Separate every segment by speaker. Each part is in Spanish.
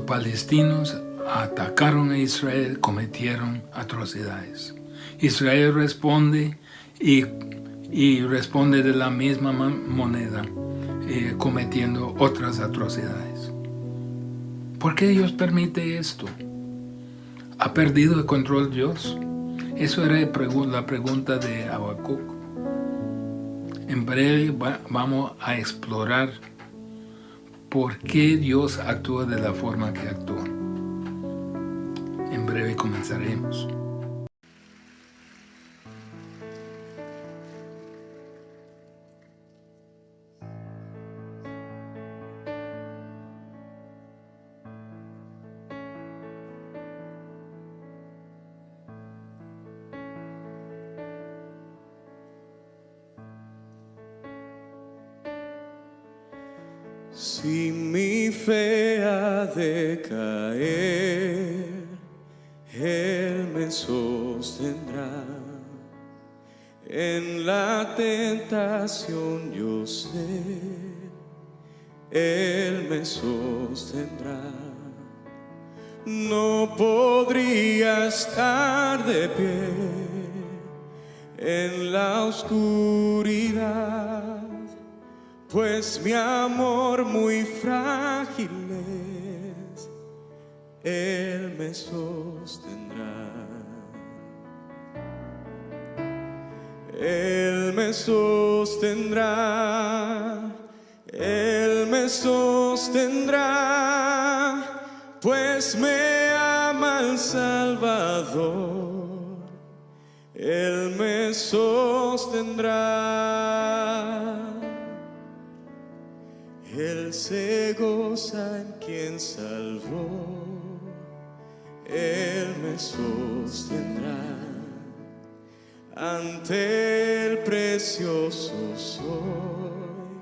Speaker 1: palestinos atacaron a Israel, cometieron atrocidades. Israel responde y responde de la misma moneda, cometiendo otras atrocidades. ¿Por qué Dios permite esto? ¿Ha perdido el control Dios? Eso era la pregunta de Habacuc. En breve vamos a explorar por qué Dios actúa de la forma que actúa. En breve comenzaremos.
Speaker 2: Si mi fe ha de caer, Él me sostendrá. En la tentación yo sé, Él me sostendrá. No podría estar de pie en la oscuridad, pues mi amor muy frágil es, Él me sostendrá. Él me sostendrá, Él me sostendrá, pues me ama el Salvador. Él me sostendrá. Él se goza en quien salvó, Él me sostendrá. Ante el precioso soy,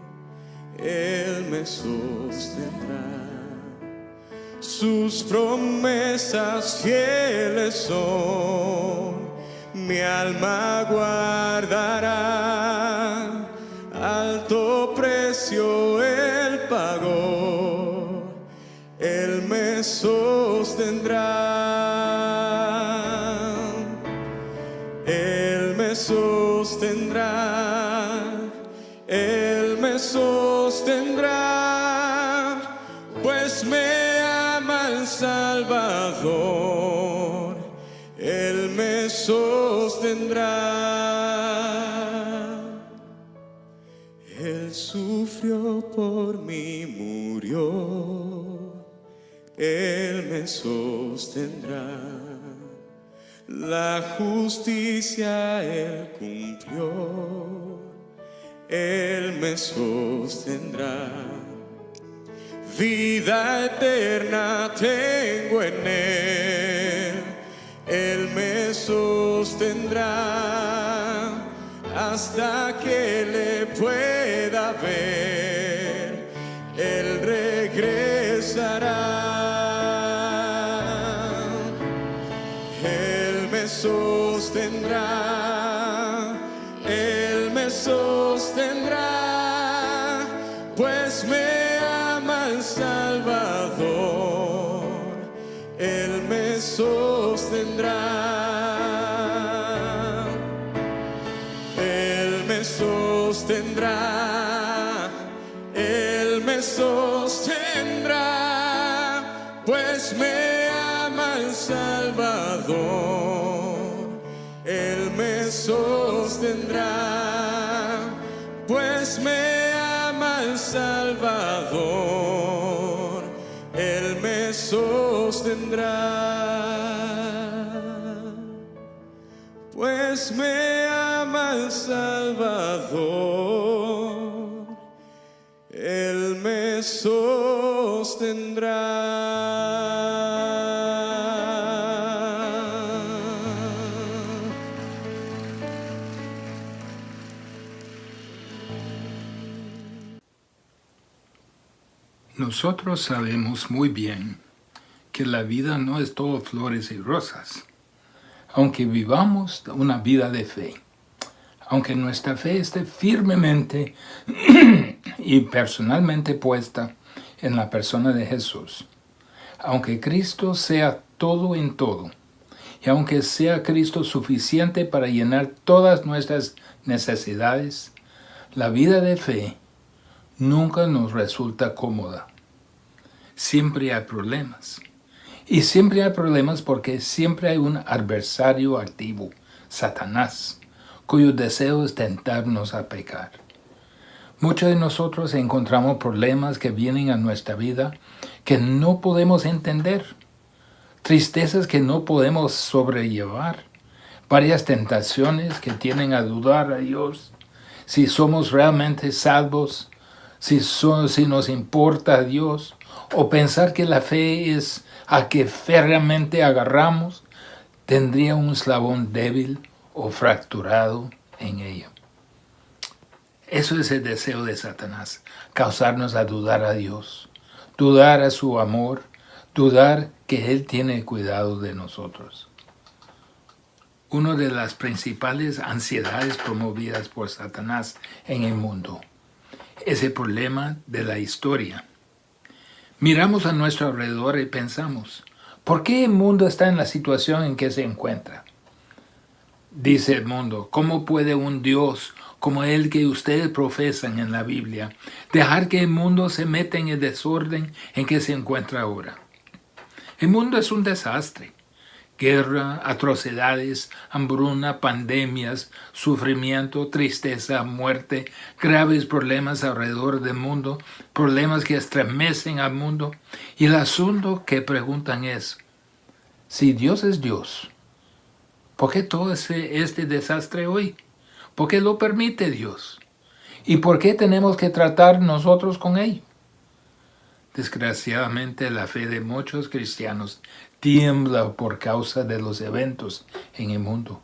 Speaker 2: Él me sostendrá. Sus promesas fieles son, mi alma guardará. Alto precio Él pagó, Él me sostendrá. Él me sostendrá, Él me sostendrá, pues me ama el Salvador. Él me sostendrá. Él sufrió por mí, murió, Él me sostendrá. La justicia Él cumplió, Él me sostendrá. Vida eterna tengo en Él me sostendrá. Hasta que le pueda ver, Él regresará. Él me sostendrá, Él me sostendrá, pues me ama el Salvador. Él me sostendrá. Él me sostendrá, Él me sostendrá, pues me ama el Salvador. Él me sostendrá, pues me ama el Salvador. Él me sostendrá, pues me ama el Salvador. Él me sostendrá.
Speaker 1: Nosotros sabemos muy bien que la vida no es todo flores y rosas. Aunque vivamos una vida de fe, aunque nuestra fe esté firmemente y personalmente puesta en la persona de Jesús, Aunque Cristo sea todo en todo, y aunque sea Cristo suficiente para llenar todas nuestras necesidades, la vida de fe nunca nos resulta cómoda. Siempre hay problemas. Y siempre hay problemas porque siempre hay un adversario activo, Satanás, cuyo deseo es tentarnos a pecar. Muchos de nosotros encontramos problemas que vienen a nuestra vida que no podemos entender, tristezas que no podemos sobrellevar, varias tentaciones que tienen a dudar a Dios, si somos realmente salvos, si nos importa a Dios, o pensar que la fe es a que férreamente agarramos, tendría un eslabón débil o fracturado en ella. Eso es el deseo de Satanás, causarnos a dudar a Dios, dudar a su amor, dudar que Él tiene cuidado de nosotros. Una de las principales ansiedades promovidas por Satanás en el mundo es el problema de la historia. Miramos a nuestro alrededor y pensamos, ¿por qué el mundo está en la situación en que se encuentra? Dice el mundo, ¿cómo puede un Dios como el que ustedes profesan en la Biblia dejar que el mundo se meta en el desorden en que se encuentra ahora? El mundo es un desastre. Guerra, atrocidades, hambruna, pandemias, sufrimiento, tristeza, muerte, graves problemas alrededor del mundo, problemas que estremecen al mundo. Y el asunto que preguntan es, si Dios es Dios, ¿por qué todo este desastre hoy? ¿Por qué lo permite Dios? ¿Y por qué tenemos que tratar nosotros con ello? Desgraciadamente, la fe de muchos cristianos tiembla por causa de los eventos en el mundo.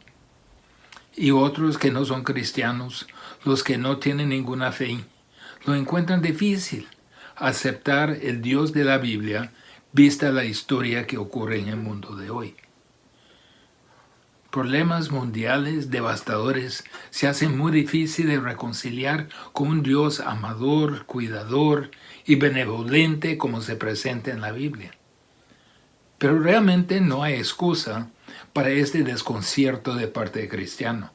Speaker 1: Y otros que no son cristianos, los que no tienen ninguna fe, lo encuentran difícil aceptar el Dios de la Biblia vista la historia que ocurre en el mundo de hoy. Problemas mundiales devastadores se hacen muy difíciles de reconciliar con un Dios amador, cuidador y benevolente como se presenta en la Biblia. Pero realmente no hay excusa para este desconcierto de parte del cristiano.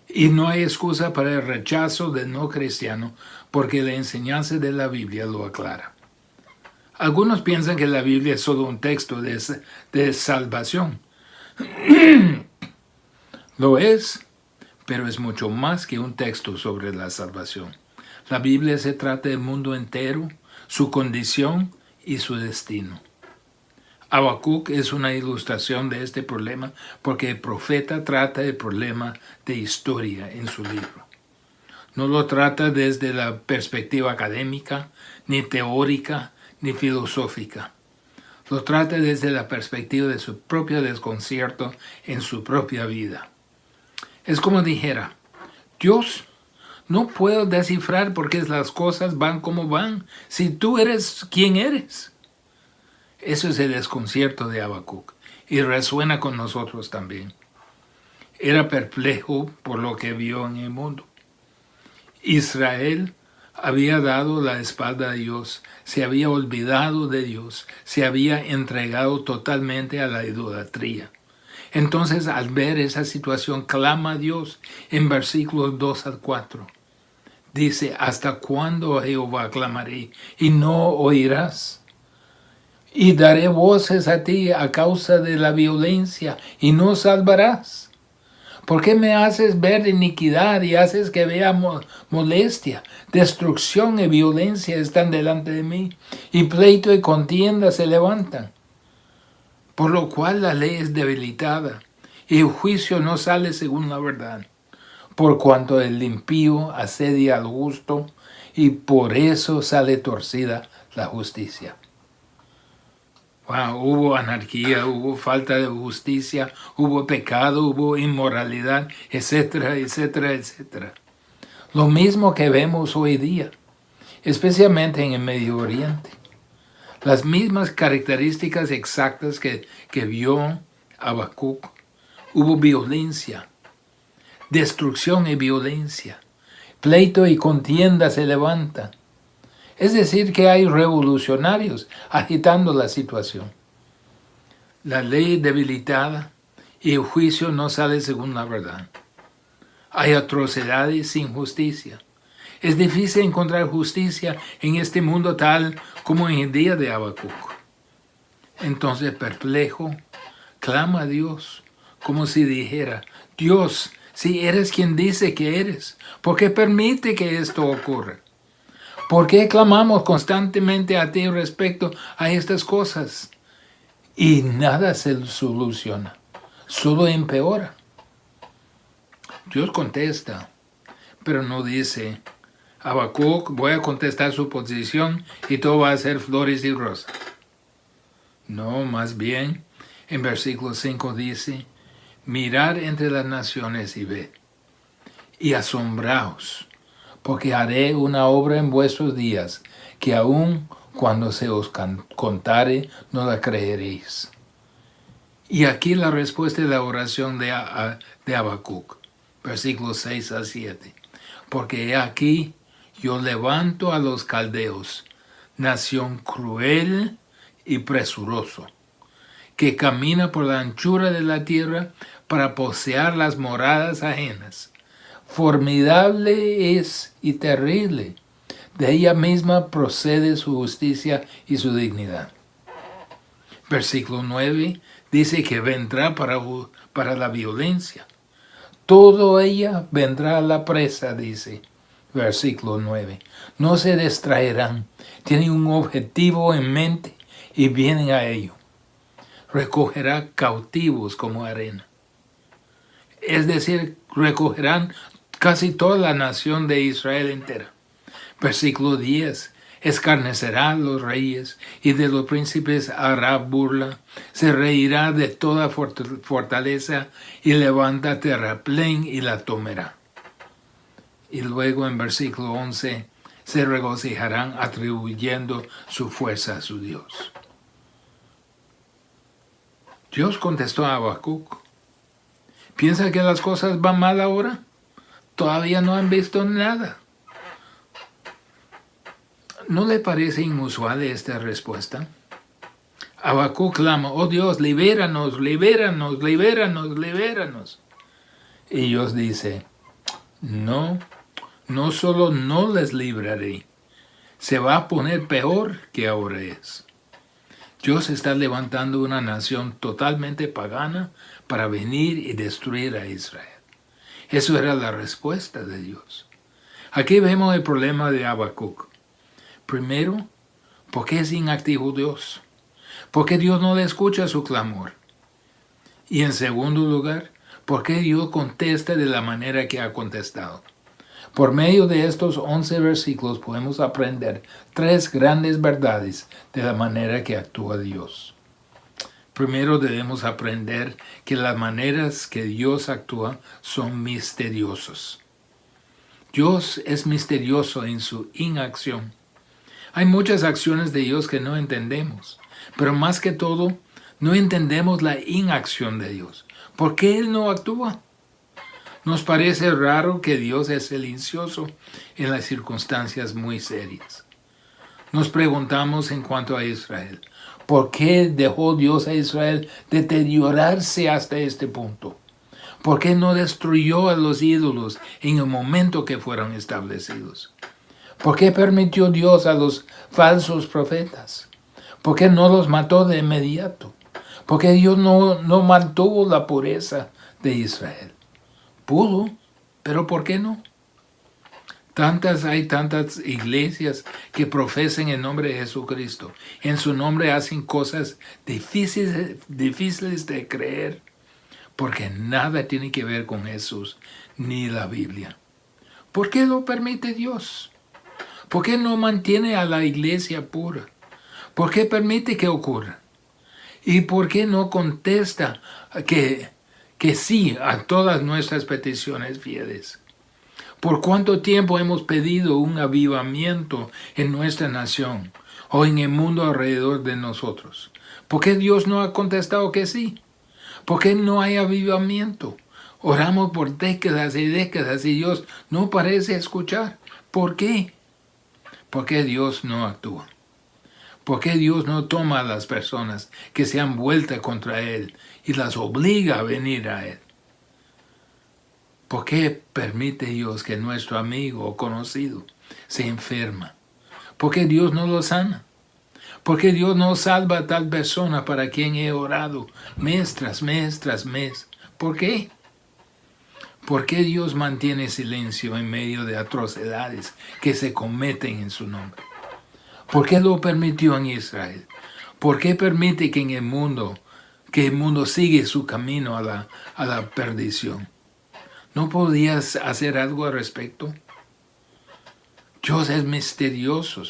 Speaker 1: Y no hay excusa para el rechazo del no cristiano porque la enseñanza de la Biblia lo aclara. Algunos piensan que la Biblia es solo un texto de salvación. Lo es, pero es mucho más que un texto sobre la salvación. La Biblia se trata del mundo entero, su condición y su destino. Habacuc es una ilustración de este problema porque el profeta trata el problema de historia en su libro. No lo trata desde la perspectiva académica, ni teórica, ni filosófica. Lo trata desde la perspectiva de su propio desconcierto en su propia vida. Es como dijera, Dios, no puedo descifrar por qué las cosas van como van, si tú eres quien eres. Eso es el desconcierto de Habacuc, y resuena con nosotros también. Era perplejo por lo que vio en el mundo. Israel había dado la espalda a Dios, se había olvidado de Dios, se había entregado totalmente a la idolatría. Entonces, al ver esa situación, clama a Dios en versículos 2 al 4. Dice, ¿hasta cuándo, Jehová, clamaré y no oirás? Y daré voces a ti a causa de la violencia y no salvarás. ¿Por qué me haces ver iniquidad y haces que vea molestia? Destrucción y violencia están delante de mí, y pleito y contienda se levantan. Por lo cual la ley es debilitada, y el juicio no sale según la verdad. Por cuanto el impío asedia al justo, y por eso sale torcida la justicia. Wow, hubo anarquía, hubo falta de justicia, hubo pecado, hubo inmoralidad, etcétera, etcétera, etcétera. Lo mismo que vemos hoy día, especialmente en el Medio Oriente. Las mismas características exactas que vio Habacuc. Hubo violencia, destrucción y violencia. Pleito y contienda se levantan. Es decir, que hay revolucionarios agitando la situación. La ley debilitada y el juicio no sale según la verdad. Hay atrocidades sin justicia. Es difícil encontrar justicia en este mundo tal como en el día de Habacuc. Entonces, perplejo, clama a Dios, como si dijera: Dios, si eres quien dice que eres, ¿por qué permite que esto ocurra? ¿Por qué clamamos constantemente a ti respecto a estas cosas? Y nada se soluciona, solo empeora. Dios contesta, pero no dice: Habacuc, voy a contestar su posición y todo va a ser flores y rosas. No, más bien, en versículo 5 dice: mirad entre las naciones y ved, y asombraos, porque haré una obra en vuestros días, que aun cuando se os contare, no la creeréis. Y aquí la respuesta de la oración de Habacuc, versículos 6 a 7. Porque he aquí, yo levanto a los caldeos, nación cruel y presuroso, que camina por la anchura de la tierra para poseer las moradas ajenas. Formidable es y terrible. De ella misma procede su justicia y su dignidad. Versículo 9 dice que vendrá para la violencia. Todo ella vendrá a la presa, dice. Versículo 9. No se distraerán. Tienen un objetivo en mente y vienen a ello. Recogerá cautivos como arena. Es decir, recogerán casi toda la nación de Israel entera. Versículo 10. Escarnecerá los reyes y de los príncipes hará burla. Se reirá de toda fortaleza y levanta terraplén y la tomará. Y luego en versículo 11 se regocijarán atribuyendo su fuerza a su Dios. Dios contestó a Habacuc: ¿piensa que las cosas van mal ahora? Todavía no han visto nada. ¿No le parece inusual esta respuesta? Habacuc clama: oh Dios, libéranos, libéranos, libéranos, libéranos. Y Dios dice: no solo no les libraré, se va a poner peor que ahora es. Dios está levantando una nación totalmente pagana para venir y destruir a Israel. Eso era la respuesta de Dios. Aquí vemos el problema de Habacuc. Primero, ¿por qué es inactivo Dios? ¿Por qué Dios no le escucha su clamor? Y en segundo lugar, ¿por qué Dios contesta de la manera que ha contestado? Por medio de estos 11 versículos podemos aprender 3 grandes verdades de la manera que actúa Dios. Primero debemos aprender que las maneras que Dios actúa son misteriosas. Dios es misterioso en su inacción. Hay muchas acciones de Dios que no entendemos, pero más que todo, no entendemos la inacción de Dios. ¿Por qué Él no actúa? Nos parece raro que Dios es silencioso en las circunstancias muy serias. Nos preguntamos en cuanto a Israel: ¿por qué dejó Dios a Israel deteriorarse hasta este punto? ¿Por qué no destruyó a los ídolos en el momento que fueron establecidos? ¿Por qué permitió Dios a los falsos profetas? ¿Por qué no los mató de inmediato? ¿Por qué Dios no mantuvo la pureza de Israel? Pudo, pero ¿por qué no? Hay tantas iglesias que profesan el nombre de Jesucristo. En su nombre hacen cosas difíciles de creer, porque nada tiene que ver con Jesús ni la Biblia. ¿Por qué lo permite Dios? ¿Por qué no mantiene a la iglesia pura? ¿Por qué permite que ocurra? ¿Y por qué no contesta que sí a todas nuestras peticiones fieles? ¿Por cuánto tiempo hemos pedido un avivamiento en nuestra nación o en el mundo alrededor de nosotros? ¿Por qué Dios no ha contestado que sí? ¿Por qué no hay avivamiento? Oramos por décadas y décadas y Dios no parece escuchar. ¿Por qué? ¿Por qué Dios no actúa? ¿Por qué Dios no toma a las personas que se han vuelto contra Él y las obliga a venir a Él? ¿Por qué permite Dios que nuestro amigo o conocido se enferma? ¿Por qué Dios no lo sana? ¿Por qué Dios no salva a tal persona para quien he orado mes tras mes tras mes? ¿Por qué? ¿Por qué Dios mantiene silencio en medio de atrocidades que se cometen en su nombre? ¿Por qué lo permitió en Israel? ¿Por qué permite que el mundo sigue su camino a la perdición? ¿No podías hacer algo al respecto? Dios es misterioso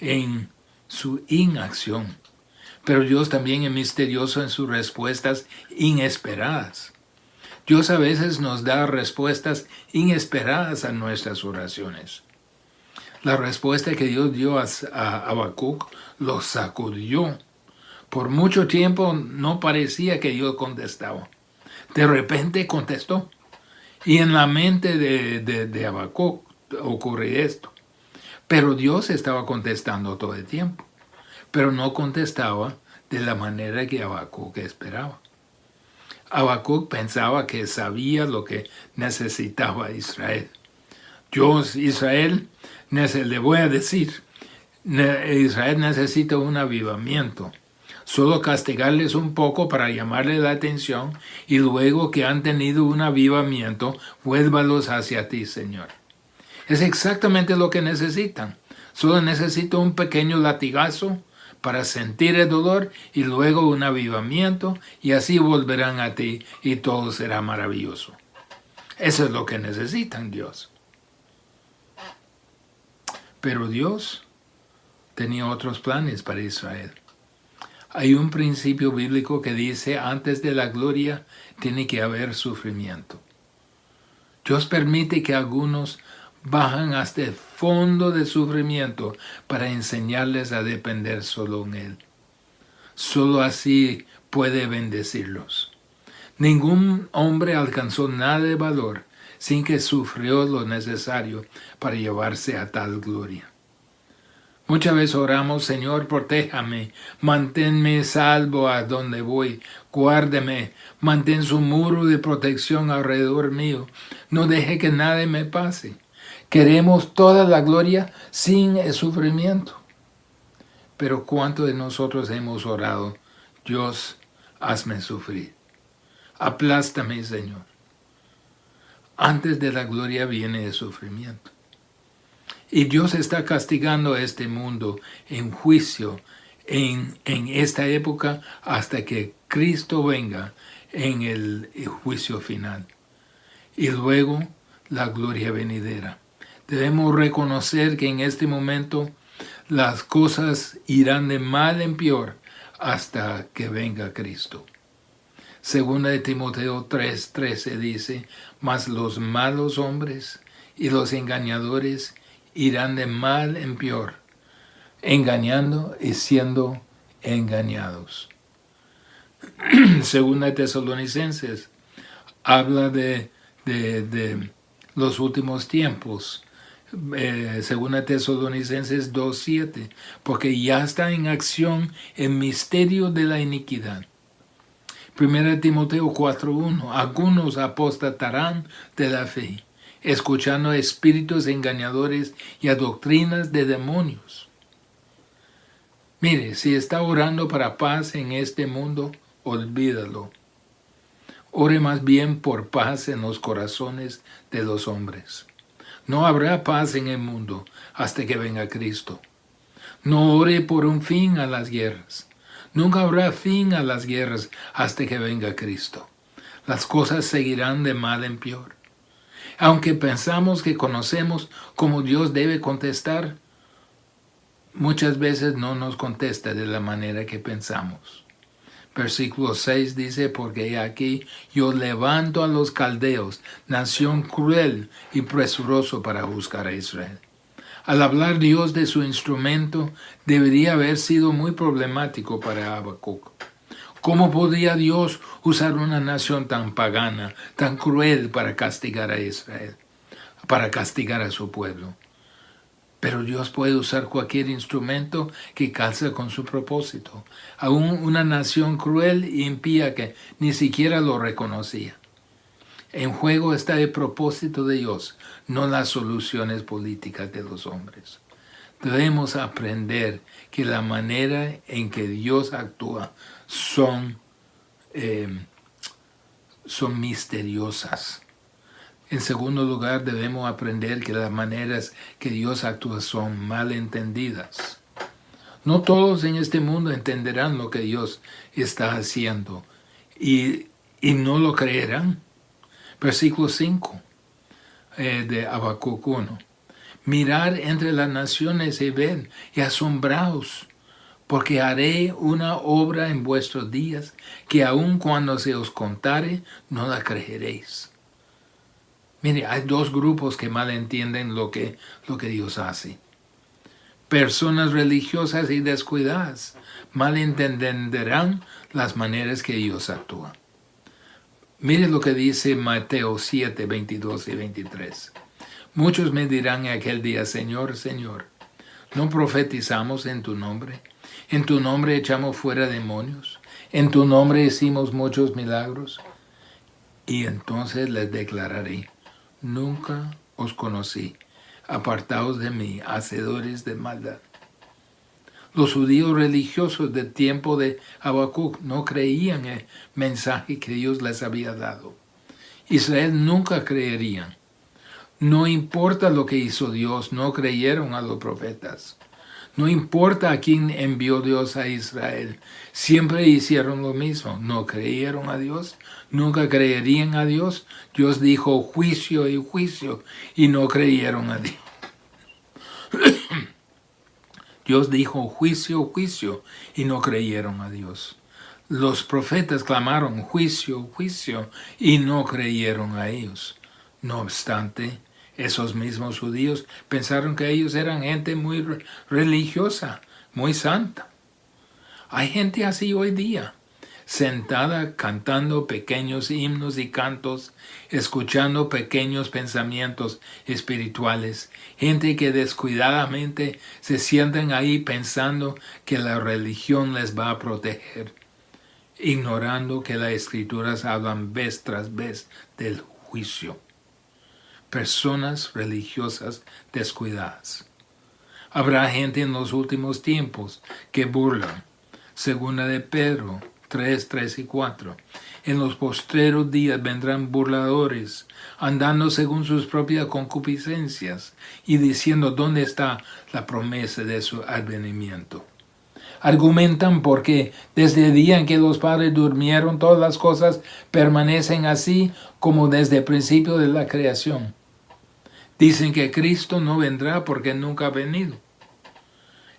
Speaker 1: en su inacción, pero Dios también es misterioso en sus respuestas inesperadas. Dios a veces nos da respuestas inesperadas a nuestras oraciones. La respuesta que Dios dio a Habacuc lo sacudió. Por mucho tiempo no parecía que Dios contestaba. De repente contestó. Y en la mente de Habacuc ocurre esto. Pero Dios estaba contestando todo el tiempo. Pero no contestaba de la manera que Habacuc esperaba. Habacuc pensaba que sabía lo que necesitaba Israel. Le voy a decir, Israel necesita un avivamiento. Solo castigarles un poco para llamarle la atención y luego que han tenido un avivamiento, vuélvalos hacia ti, Señor. Es exactamente lo que necesitan. Solo necesito un pequeño latigazo para sentir el dolor y luego un avivamiento y así volverán a ti y todo será maravilloso. Eso es lo que necesitan, Dios. Pero Dios tenía otros planes para Israel. Hay un principio bíblico que dice, antes de la gloria tiene que haber sufrimiento. Dios permite que algunos bajan hasta el fondo del sufrimiento para enseñarles a depender solo en Él. Solo así puede bendecirlos. Ningún hombre alcanzó nada de valor sin que sufrió lo necesario para llevarse a tal gloria. Muchas veces oramos, Señor, protéjame, manténme salvo a donde voy, guárdeme, mantén su muro de protección alrededor mío, no deje que nada me pase. Queremos toda la gloria sin el sufrimiento. Pero ¿cuántos de nosotros hemos orado? Dios, hazme sufrir. Aplástame, Señor. Antes de la gloria viene el sufrimiento. Y Dios está castigando a este mundo en juicio en esta época hasta que Cristo venga en el juicio final. Y luego la gloria venidera. Debemos reconocer que en este momento las cosas irán de mal en peor hasta que venga Cristo. Segunda de Timoteo 3:13 dice, mas los malos hombres y los engañadores irán de mal en peor, engañando y siendo engañados. Segunda de Tesalonicenses habla de los últimos tiempos. Segunda Tesalonicenses 2:7, porque ya está en acción el misterio de la iniquidad. Primera Timoteo 4:1, algunos apostatarán de la fe, escuchando a espíritus engañadores y a doctrinas de demonios. Mire, si está orando para paz en este mundo, olvídalo. Ore más bien por paz en los corazones de los hombres. No habrá paz en el mundo hasta que venga Cristo. No ore por un fin a las guerras. Nunca habrá fin a las guerras hasta que venga Cristo. Las cosas seguirán de mal en peor. Aunque pensamos que conocemos cómo Dios debe contestar, muchas veces no nos contesta de la manera que pensamos. Versículo 6 dice, porque aquí yo levanto a los caldeos, nación cruel y presuroso para juzgar a Israel. Al hablar Dios de su instrumento, debería haber sido muy problemático para Habacuc. ¿Cómo podía Dios usar una nación tan pagana, tan cruel para castigar a Israel, para castigar a su pueblo? Pero Dios puede usar cualquier instrumento que calce con su propósito. Aún una nación cruel e impía que ni siquiera lo reconocía. En juego está el propósito de Dios, no las soluciones políticas de los hombres. Debemos aprender que la manera en que Dios actúa son misteriosas. En segundo lugar, debemos aprender que las maneras que Dios actúa son mal entendidas. No todos en este mundo entenderán lo que Dios está haciendo y no lo creerán. Versículo 5 de Habacuc 1. Mirad entre las naciones y ved y asombraos, porque haré una obra en vuestros días que aun cuando se os contare, no la creeréis. Mire, hay dos grupos que mal entienden lo que Dios hace. Personas religiosas y descuidadas mal entenderán las maneras que Dios actúa. Mire lo que dice Mateo 7, 22 y 23. Muchos me dirán en aquel día, Señor, Señor, ¿no profetizamos en tu nombre? ¿En tu nombre echamos fuera demonios? ¿En tu nombre hicimos muchos milagros? Y entonces les declararé, nunca os conocí, apartaos de mí, hacedores de maldad. Los judíos religiosos del tiempo de Habacuc no creían el mensaje que Dios les había dado. Israel nunca creerían. No importa lo que hizo Dios, no creyeron a los profetas. No importa a quién envió Dios a Israel, siempre hicieron lo mismo. No creyeron a Dios, nunca creerían a Dios. Dios dijo juicio y juicio y no creyeron a Dios. Dios dijo juicio, juicio y no creyeron a Dios. Los profetas clamaron juicio, juicio y no creyeron a ellos. No obstante, esos mismos judíos pensaron que ellos eran gente muy religiosa, muy santa. Hay gente así hoy día, sentada cantando pequeños himnos y cantos, escuchando pequeños pensamientos espirituales, gente que descuidadamente se sientan ahí pensando que la religión les va a proteger, ignorando que las escrituras hablan vez tras vez del juicio. Personas religiosas descuidadas. Habrá gente en los últimos tiempos que burlan. Segunda de Pedro 3, 3 y 4. En los postreros días vendrán burladores, andando según sus propias concupiscencias y diciendo dónde está la promesa de su advenimiento. Argumentan porque desde el día en que los padres durmieron, todas las cosas permanecen así como desde el principio de la creación. Dicen que Cristo no vendrá porque nunca ha venido.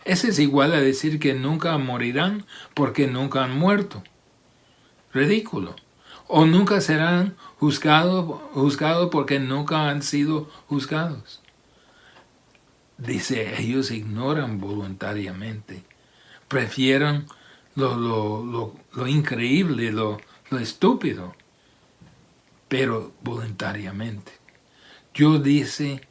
Speaker 1: Ese es igual a decir que nunca morirán porque nunca han muerto. Ridículo. O nunca serán juzgados porque nunca han sido juzgados. Dice, ellos ignoran voluntariamente. Prefieren lo increíble, lo estúpido, pero voluntariamente. Dios dice,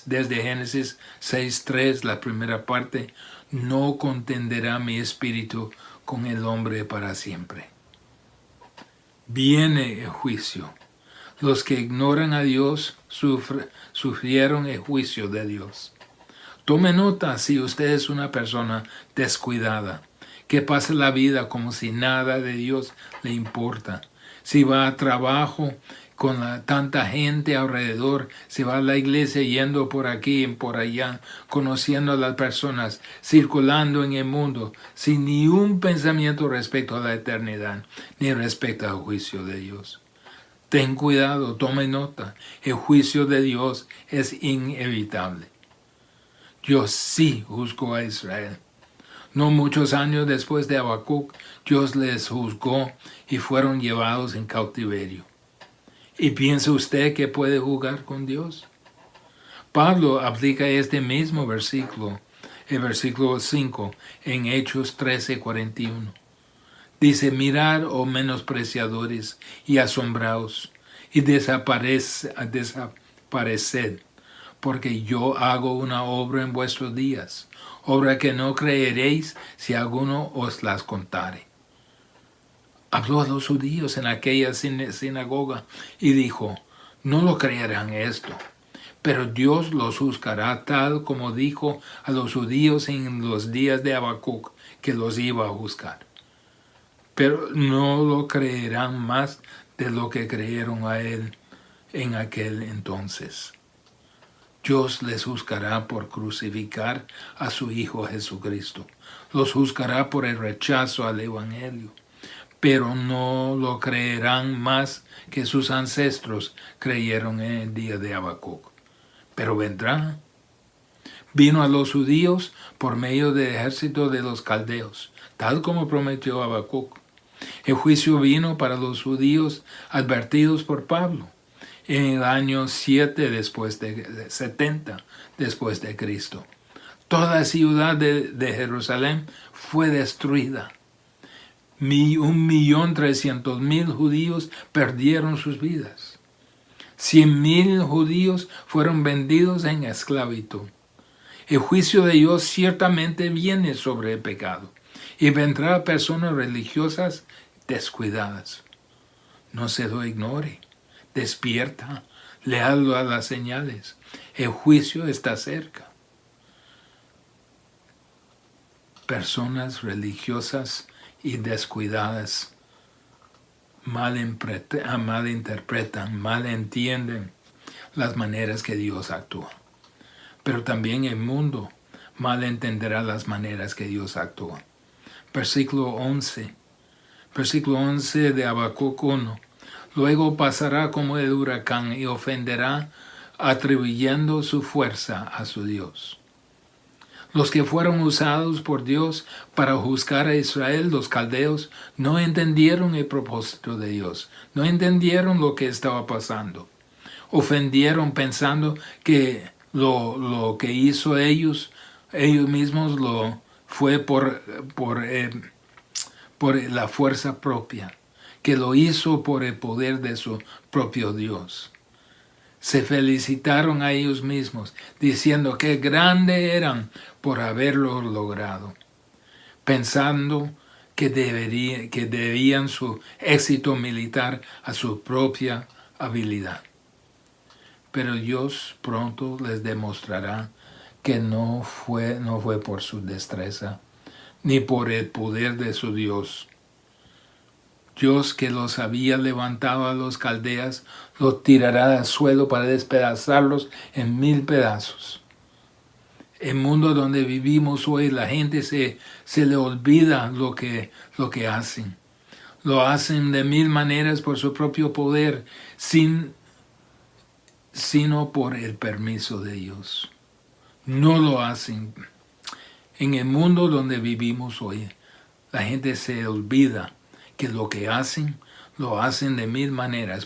Speaker 1: desde Génesis 6:3, la primera parte, no contenderá mi espíritu con el hombre para siempre. Viene el juicio. Los que ignoran a Dios sufrieron el juicio de Dios. Tome nota si usted es una persona descuidada, que pasa la vida como si nada de Dios le importa. Si va a trabajo con tanta gente alrededor, si va a la iglesia yendo por aquí y por allá, conociendo a las personas, circulando en el mundo, sin ni un pensamiento respecto a la eternidad, ni respecto al juicio de Dios. Ten cuidado, tome nota, el juicio de Dios es inevitable. Dios sí juzgó a Israel. No muchos años después de Habacuc, Dios les juzgó y fueron llevados en cautiverio. ¿Y piensa usted que puede jugar con Dios? Pablo aplica este mismo versículo, el versículo 5, en Hechos 13:41. Dice, mirad, oh menospreciadores, y asombraos, y desapareced, porque yo hago una obra en vuestros días, obra que no creeréis si alguno os las contare. Habló a los judíos en aquella sinagoga y dijo, no lo creerán esto, pero Dios los juzgará tal como dijo a los judíos en los días de Habacuc que los iba a juzgar. Pero no lo creerán más de lo que creyeron a él en aquel entonces. Dios les juzgará por crucificar a su Hijo Jesucristo. Los juzgará por el rechazo al Evangelio. Pero no lo creerán más que sus ancestros creyeron en el día de Habacuc. Pero vendrá. Vino a los judíos por medio del ejército de los caldeos, tal como prometió Habacuc. El juicio vino para los judíos advertidos por Pablo en el año 7 después de 70 después de Cristo. Toda la ciudad de Jerusalén fue destruida. 1.300.000 judíos perdieron sus vidas. 100.000 judíos fueron vendidos en esclavitud. El juicio de Dios ciertamente viene sobre el pecado y vendrá a personas religiosas descuidadas. No se lo ignore. Despierta, léalo a las señales. El juicio está cerca. Personas religiosas y descuidadas malinterpretan, malentienden las maneras que Dios actúa. Pero también el mundo malentenderá las maneras que Dios actúa. Versículo 11 de Habacuc 1. Luego pasará como el huracán y ofenderá, atribuyendo su fuerza a su Dios. Los que fueron usados por Dios para juzgar a Israel, los caldeos, no entendieron el propósito de Dios, no entendieron lo que estaba pasando. Ofendieron pensando que lo que hizo ellos mismos lo fue por la fuerza propia, que lo hizo por el poder de su propio Dios. Se felicitaron a ellos mismos, diciendo que grande eran por haberlo logrado, pensando que debían su éxito militar a su propia habilidad. Pero Dios pronto les demostrará que no fue por su destreza, ni por el poder de su Dios. Dios que los había levantado a los caldeas, los tirará al suelo para despedazarlos en 1000 pedazos. El mundo donde vivimos hoy, la gente se le olvida lo que hacen. Lo hacen de 1000 maneras por su propio poder, sino por el permiso de Dios. No lo hacen. En el mundo donde vivimos hoy, la gente se olvida que lo que hacen, lo hacen de 1000 maneras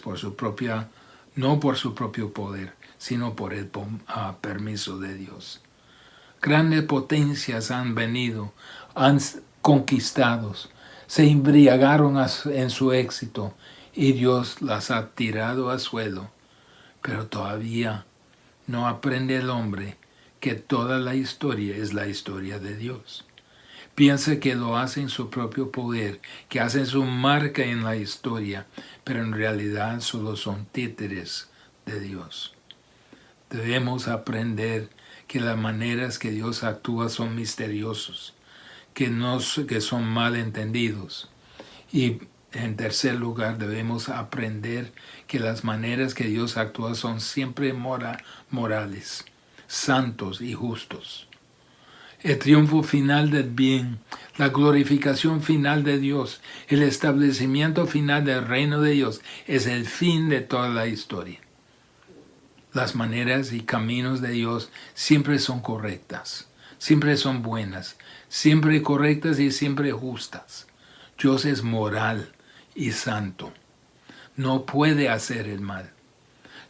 Speaker 1: no por su propio poder, sino por el permiso de Dios. Grandes potencias han venido, han conquistado, se embriagaron en su éxito y Dios las ha tirado al suelo. Pero todavía no aprende el hombre que toda la historia es la historia de Dios. Piensa que lo hace en su propio poder, que hacen su marca en la historia, pero en realidad solo son títeres de Dios. Debemos aprender que las maneras que Dios actúa son misteriosos, que son mal entendidos. Y en tercer lugar, debemos aprender que las maneras que Dios actúa son siempre morales, santos y justos. El triunfo final del bien, la glorificación final de Dios, el establecimiento final del reino de Dios es el fin de toda la historia. Las maneras y caminos de Dios siempre son correctas, siempre son buenas, siempre correctas y siempre justas. Dios es moral y santo. No puede hacer el mal.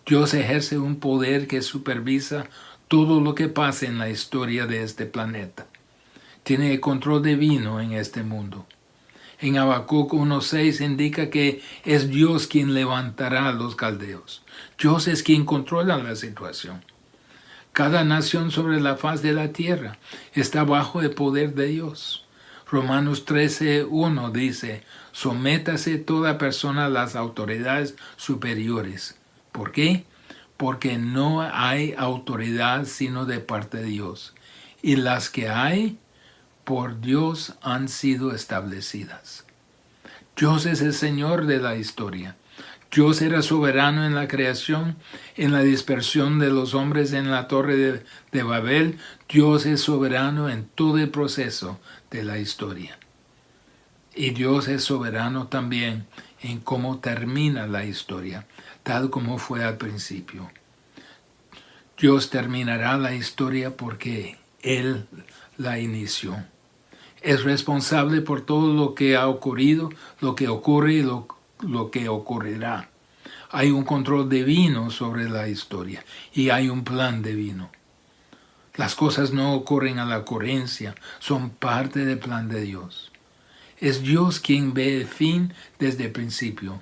Speaker 1: Dios ejerce un poder que supervisa todo lo que pasa en la historia de este planeta. Tiene el control divino en este mundo. En Habacuc 1:6 indica que es Dios quien levantará a los caldeos. Dios es quien controla la situación. Cada nación sobre la faz de la tierra está bajo el poder de Dios. Romanos 13:1 dice, sométase toda persona a las autoridades superiores. ¿Por qué? Porque no hay autoridad sino de parte de Dios. Y las que hay, por Dios han sido establecidas. Dios es el Señor de la historia. Dios era soberano en la creación, en la dispersión de los hombres en la torre de Babel. Dios es soberano en todo el proceso de la historia. Y Dios es soberano también en cómo termina la historia, tal como fue al principio. Dios terminará la historia porque Él la inició. Es responsable por todo lo que ha ocurrido, lo que ocurre y lo que ocurrirá. Hay un control divino sobre la historia y hay un plan divino. Las cosas no ocurren a la ocurrencia, son parte del plan de Dios. Es Dios quien ve el fin desde el principio,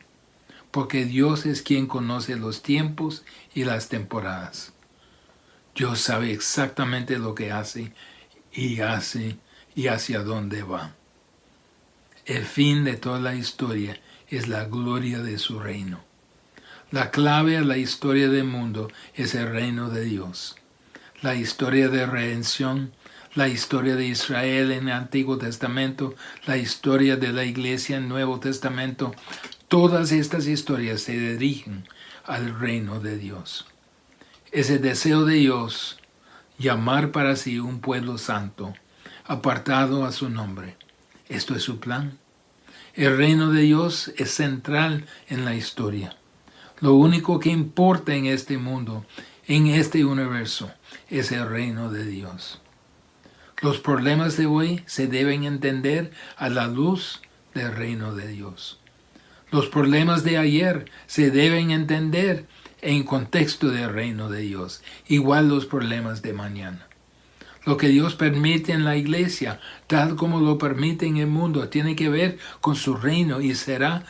Speaker 1: porque Dios es quien conoce los tiempos y las temporadas. Dios sabe exactamente lo que hace y hacia dónde va. El fin de toda la historia es la gloria de su reino. La clave a la historia del mundo es el reino de Dios. La historia de redención, la historia de Israel en el Antiguo Testamento, la historia de la Iglesia en el Nuevo Testamento, todas estas historias se dirigen al reino de Dios. Es el deseo de Dios llamar para sí un pueblo santo, apartado a su nombre. Esto es su plan. El reino de Dios es central en la historia. Lo único que importa en este mundo, en este universo, es el reino de Dios. Los problemas de hoy se deben entender a la luz del reino de Dios. Los problemas de ayer se deben entender en contexto del reino de Dios, igual los problemas de mañana. Lo que Dios permite en la iglesia, tal como lo permite en el mundo, tiene que ver con su reino y será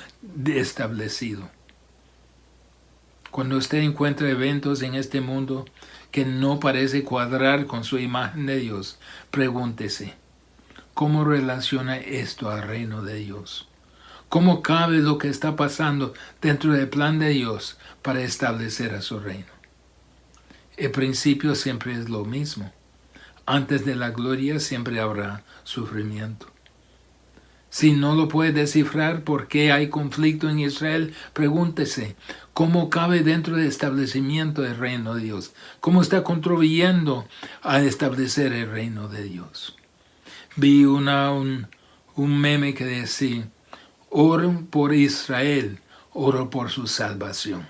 Speaker 1: establecido. Cuando usted encuentra eventos en este mundo que no parece cuadrar con su imagen de Dios, pregúntese, ¿cómo relaciona esto al reino de Dios? ¿Cómo cabe lo que está pasando dentro del plan de Dios para establecer a su reino? El principio siempre es lo mismo. Antes de la gloria siempre habrá sufrimiento. Si no lo puede descifrar por qué hay conflicto en Israel, pregúntese, ¿cómo cabe dentro del establecimiento del reino de Dios? ¿Cómo está contribuyendo a establecer el reino de Dios? Vi un meme que decía, oro por Israel, oro por su salvación.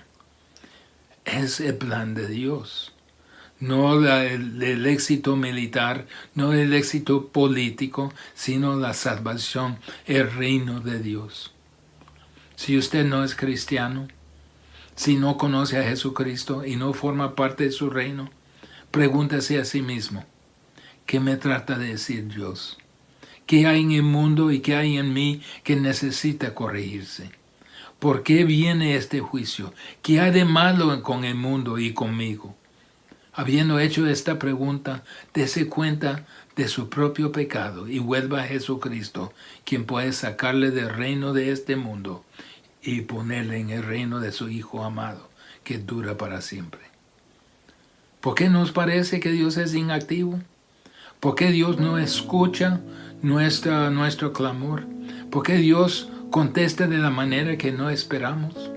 Speaker 1: Es el plan de Dios. No el éxito militar, no el éxito político, sino la salvación, el reino de Dios. Si usted no es cristiano, si no conoce a Jesucristo y no forma parte de su reino, pregúntese a sí mismo, ¿qué me trata de decir Dios? ¿Qué hay en el mundo y qué hay en mí que necesita corregirse? ¿Por qué viene este juicio? ¿Qué hay de malo con el mundo y conmigo? Habiendo hecho esta pregunta, dése cuenta de su propio pecado y vuelva a Jesucristo, quien puede sacarle del reino de este mundo y ponerle en el reino de su Hijo amado, que dura para siempre. ¿Por qué nos parece que Dios es inactivo? ¿Por qué Dios no escucha nuestro clamor? ¿Por qué Dios contesta de la manera que no esperamos?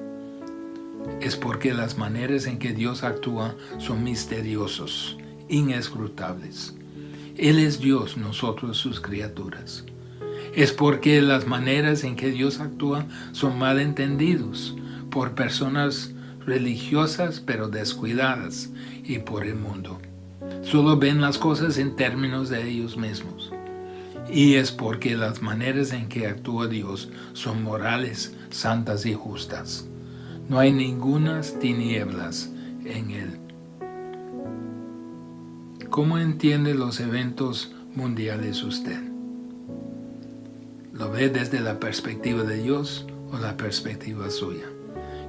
Speaker 1: Es porque las maneras en que Dios actúa son misteriosos, inescrutables. Él es Dios, nosotros sus criaturas. Es porque las maneras en que Dios actúa son mal entendidos por personas religiosas pero descuidadas y por el mundo. Solo ven las cosas en términos de ellos mismos. Y es porque las maneras en que actúa Dios son morales, santas y justas. No hay ningunas tinieblas en Él. ¿Cómo entiende los eventos mundiales usted? ¿Lo ve desde la perspectiva de Dios o la perspectiva suya?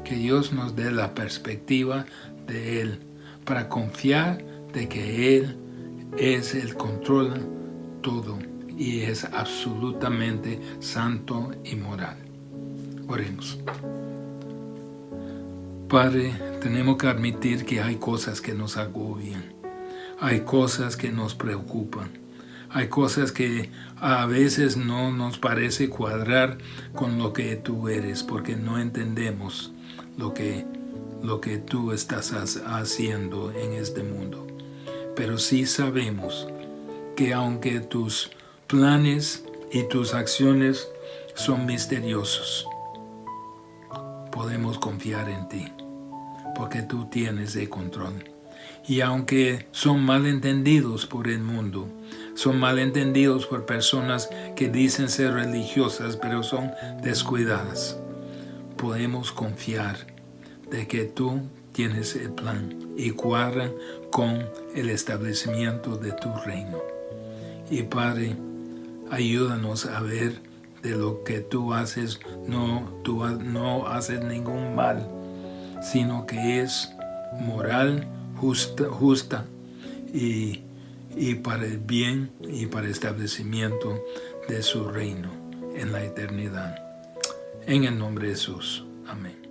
Speaker 1: Que Dios nos dé la perspectiva de Él para confiar de que Él es el controla todo y es absolutamente santo y moral. Oremos. Padre, tenemos que admitir que hay cosas que nos agobian, hay cosas que nos preocupan, hay cosas que a veces no nos parece cuadrar con lo que tú eres, porque no entendemos lo que tú estás haciendo en este mundo. Pero sí sabemos que aunque tus planes y tus acciones son misteriosos, podemos confiar en ti, porque tú tienes el control. Y aunque son malentendidos por el mundo, son malentendidos por personas que dicen ser religiosas, pero son descuidadas, podemos confiar de que tú tienes el plan y cuadran con el establecimiento de tu reino. Y Padre, ayúdanos a ver de lo que tú haces, tú no haces ningún mal, sino que es moral, justa y para el bien y para el establecimiento de su reino en la eternidad. En el nombre de Jesús. Amén.